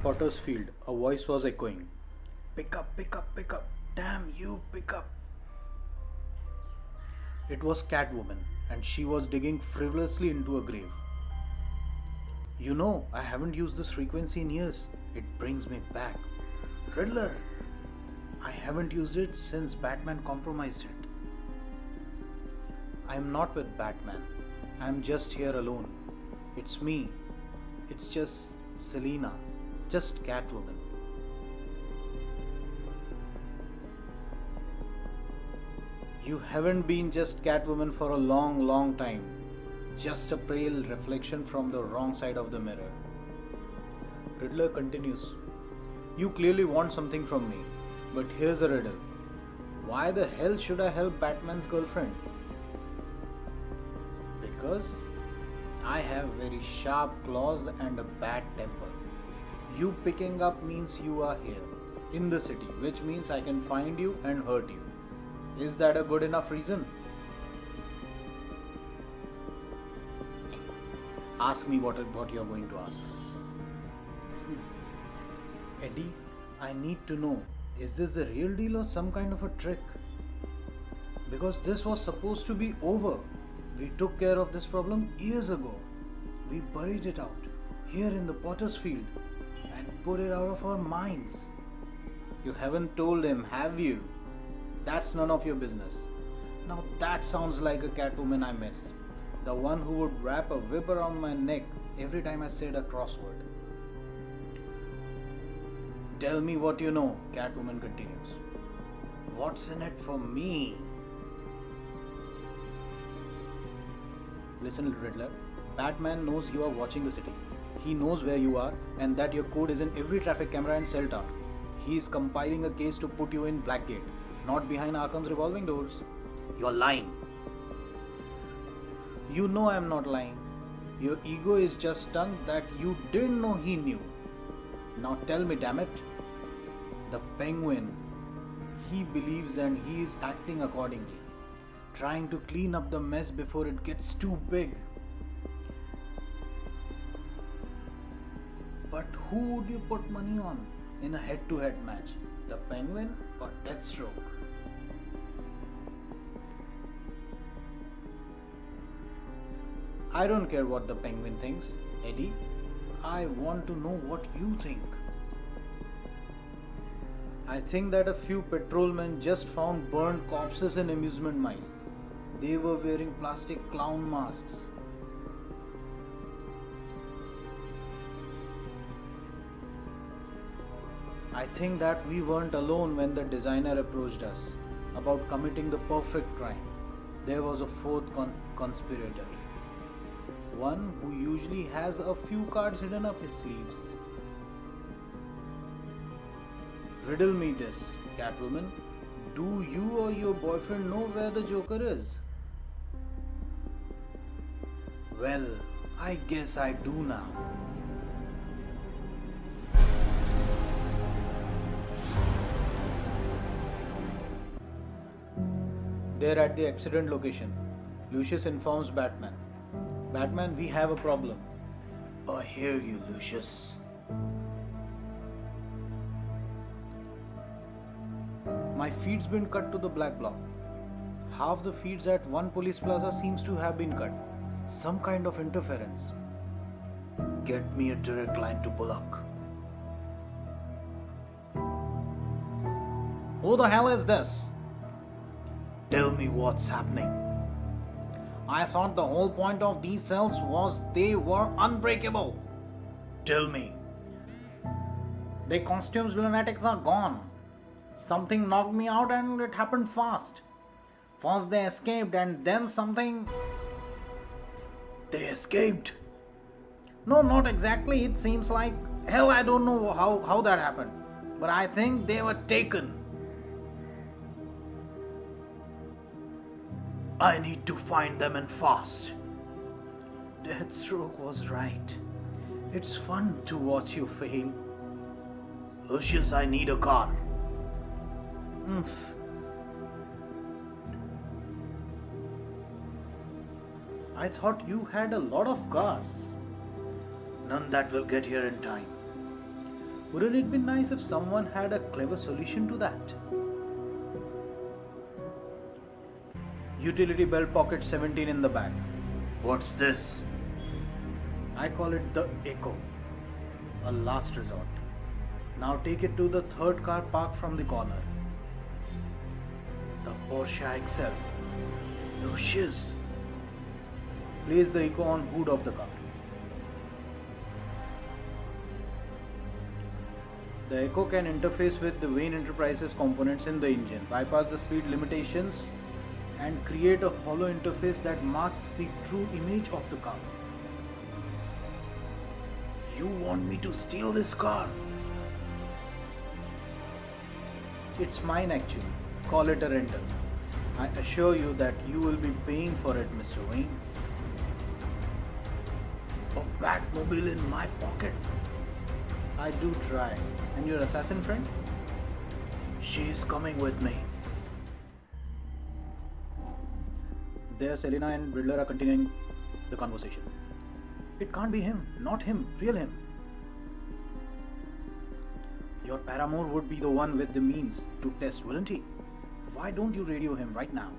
Potter's field, a voice was echoing. Pick up, pick up, pick up. Damn you, pick up. It was Catwoman, and she was digging frivolously into a grave. You know, I haven't used this frequency in years. It brings me back. Riddler! I haven't used it since Batman compromised it. I'm not with Batman. I'm just here alone. It's me. It's just Selina. Just Catwoman. You haven't been just Catwoman for a long, long time. Just a pale reflection from the wrong side of the mirror. Riddler continues. You clearly want something from me, but here's a riddle. Why the hell should I help Batman's girlfriend? Because I have very sharp claws and a bad temper. You picking up means you are here, in the city, which means I can find you and hurt you. Is that a good enough reason? Ask me what you're going to ask. Eddie, I need to know, is this the real deal or some kind of a trick? Because this was supposed to be over. We took care of this problem years ago. We buried it out, here in the Potter's field, and put it out of our minds. You haven't told him, have you? That's none of your business. Now that sounds like a Catwoman I miss. The one who would wrap a whip around my neck every time I said a crossword. Tell me what you know, Catwoman continues. What's in it for me? Listen, Riddler. Batman knows you are watching the city. He knows where you are and that your code is in every traffic camera and cell tower. He is compiling a case to put you in Blackgate, not behind Arkham's revolving doors. You're lying. You know I'm not lying. Your ego is just stung that you didn't know he knew. Now tell me, damn it. The Penguin. He believes and he is acting accordingly. Trying to clean up the mess before it gets too big. But who would you put money on in a head-to-head match? The Penguin or Deathstroke? I don't care what the Penguin thinks, Eddie. I want to know what you think. I think that a few patrolmen just found burned corpses in amusement mine. They were wearing plastic clown masks. I think that we weren't alone when the designer approached us about committing the perfect crime. There was a fourth conspirator. One who usually has a few cards hidden up his sleeves. Riddle me this, Catwoman. Do you or your boyfriend know where the Joker is? Well, I guess I do now. They're at the accident location. Lucius informs Batman. Batman, we have a problem. I hear you, Lucius. My feed's been cut to the black block. Half the feeds at one police plaza seems to have been cut. Some kind of interference. Get me a direct line to Bullock. Who the hell is this? Tell me what's happening. I thought the whole point of these cells was they were unbreakable. Tell me. The costumes lunatics are gone. Something knocked me out and it happened fast. First they escaped and then something... They escaped? No, not exactly. It seems like... Hell, I don't know how that happened. But I think they were taken. I need to find them and fast. Deathstroke was right. It's fun to watch you fail. Lucius, I need a car. I thought you had a lot of cars. None that will get here in time. Wouldn't it be nice if someone had a clever solution to that? Utility belt pocket 17 in the back. What's this? I call it the Echo, a last resort. Now take it to the third car parked from the corner. The Porsche XL. Lucius. Place the Echo on hood of the car. The Echo can interface with the Wayne Enterprises components in the engine, bypass the speed limitations, and create a hollow interface that masks the true image of the car. You want me to steal this car? It's mine actually. Call it a rental. I assure you that you will be paying for it, Mr. Wayne. A Batmobile in my pocket. I do try. And your assassin friend? She is coming with me. There, Selina and Riddler are continuing the conversation. It can't be him. Not him. Real him. Your paramour would be the one with the means to test, wouldn't he? Why don't you radio him right now?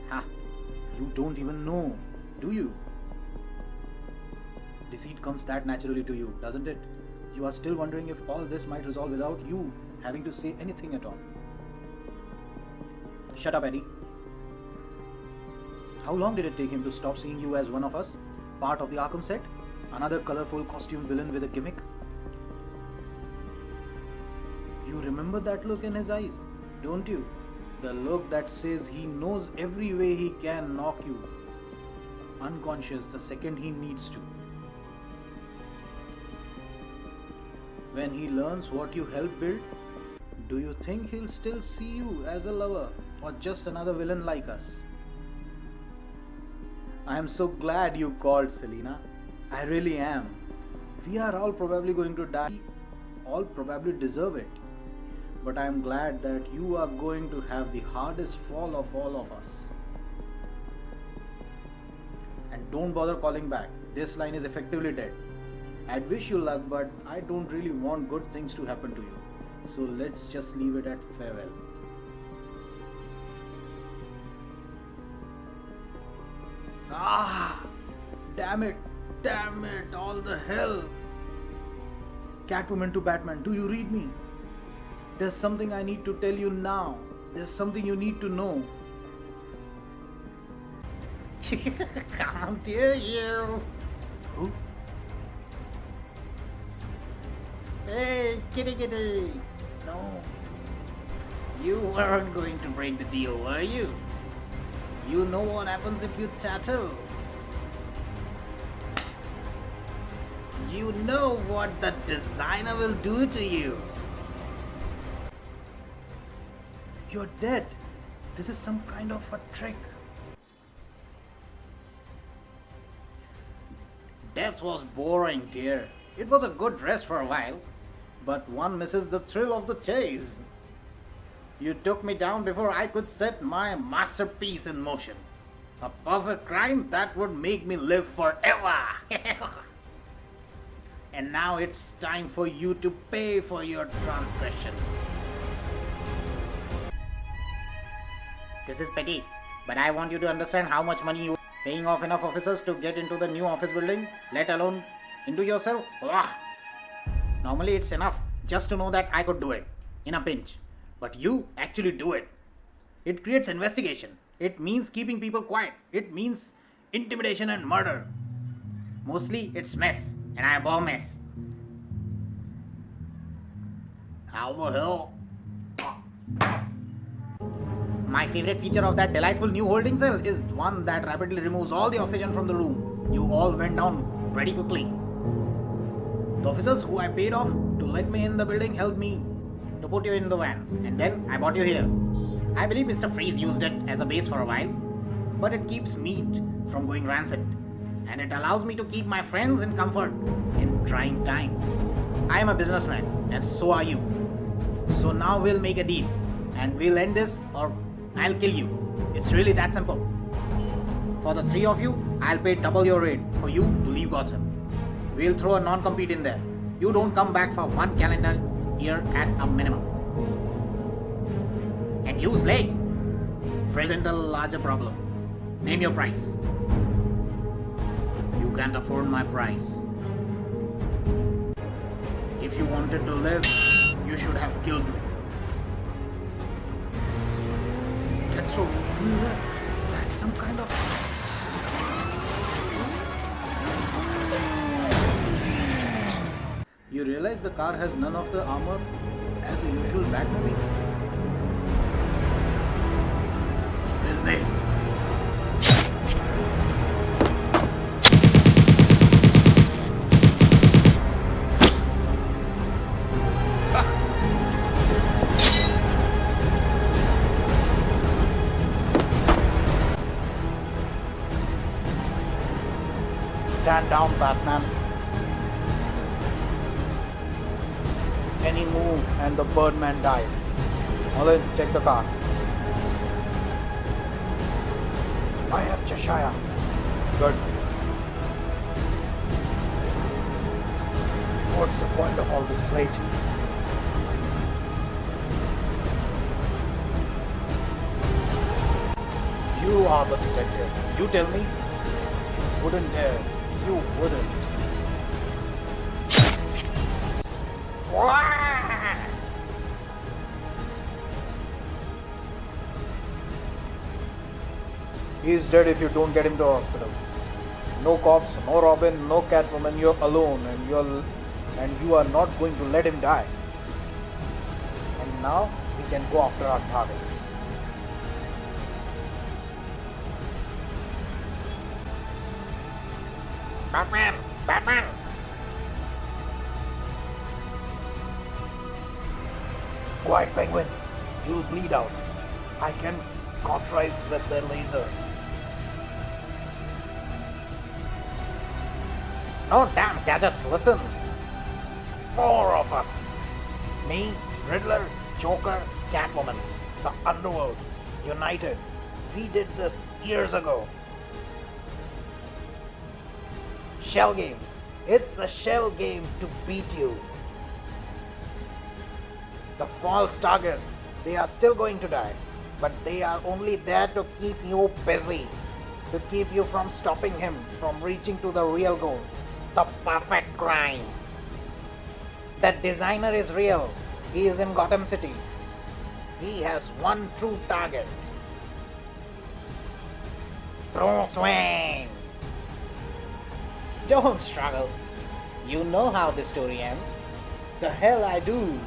Ha! You don't even know, do you? Deceit comes that naturally to you, doesn't it? You are still wondering if all this might resolve without you having to say anything at all. Shut up, Eddie. How long did it take him to stop seeing you as one of us? Part of the Arkham set? Another colorful costumed villain with a gimmick? You remember that look in his eyes, don't you? The look that says he knows every way he can knock you unconscious the second he needs to. When he learns what you helped build, do you think he'll still see you as a lover or just another villain like us? I am so glad you called, Selina. I really am. We are all probably going to die. All probably deserve it. But I am glad that you are going to have the hardest fall of all of us. And don't bother calling back. This line is effectively dead. I'd wish you luck, but I don't really want good things to happen to you. So let's just leave it at farewell. Ah! Damn it! Damn it! All the hell! Catwoman to Batman, do you read me? There's something I need to tell you now. There's something you need to know. Can't hear you. Who? Hey, kitty kitty. No. You weren't going to break the deal, were you? You know what happens if you tattle. You know what the designer will do to you. You're dead. This is some kind of a trick. Death was boring, dear. It was a good rest for a while, but one misses the thrill of the chase. You took me down before I could set my masterpiece in motion. A perfect crime that would make me live forever. And now it's time for you to pay for your transgression. This is petty, but I want you to understand how much money you are paying off enough officers to get into the new office building, let alone into yourself. Ugh. Normally it's enough just to know that I could do it in a pinch, but you actually do it. It creates investigation. It means keeping people quiet. It means intimidation and murder. Mostly it's mess, and I abhor mess. How the hell? My favorite feature of that delightful new holding cell is one that rapidly removes all the oxygen from the room. You all went down pretty quickly. The officers who I paid off to let me in the building helped me to put you in the van, and then I brought you here. I believe Mr. Freeze used it as a base for a while, but it keeps meat from going rancid, and it allows me to keep my friends in comfort in trying times. I am a businessman, and so are you. So now we'll make a deal, and we'll end this or I'll kill you. It's really that simple. For the three of you, I'll pay double your rate for you to leave Gotham. We'll throw a non-compete in there. You don't come back for 1 calendar year at a minimum. And you, Slade, present a larger problem. Name your price. You can't afford my price. If you wanted to live, you should have killed me. That's so weird. That's some kind of... You realize the car has none of the armor as a usual Batmobile? Kill me. Stand down, Batman. Any move and the Birdman dies. Mullen, check the car. I have Cheshire. Good. What's the point of all this, Slate? You are the detective. You tell me. You wouldn't dare. You wouldn't. He's dead if you don't get him to hospital. No cops, no Robin, no Catwoman. You're alone, and you are not going to let him die. And now we can go after our targets. Batman! Batman! Quiet, Penguin. You'll bleed out. I can cauterize with the laser. No damn gadgets, listen. 4 of us. Me, Riddler, Joker, Catwoman. The underworld. United. We did this years ago. Shell game. It's a shell game to beat you. The false targets, they are still going to die. But they are only there to keep you busy. To keep you from stopping him from reaching to the real goal. The perfect crime. That designer is real. He is in Gotham City. He has one true target. Bruce Wayne. Don't struggle. You know how the story ends. The hell I do.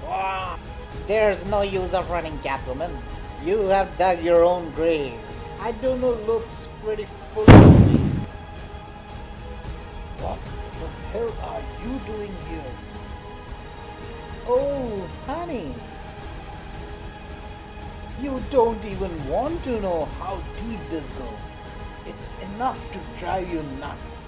Oh, there's no use of running, Catwoman. You have dug your own grave. I don't know, looks pretty full to me. What the hell are you doing here? Oh, honey. You don't even want to know how deep this goes. It's enough to drive you nuts.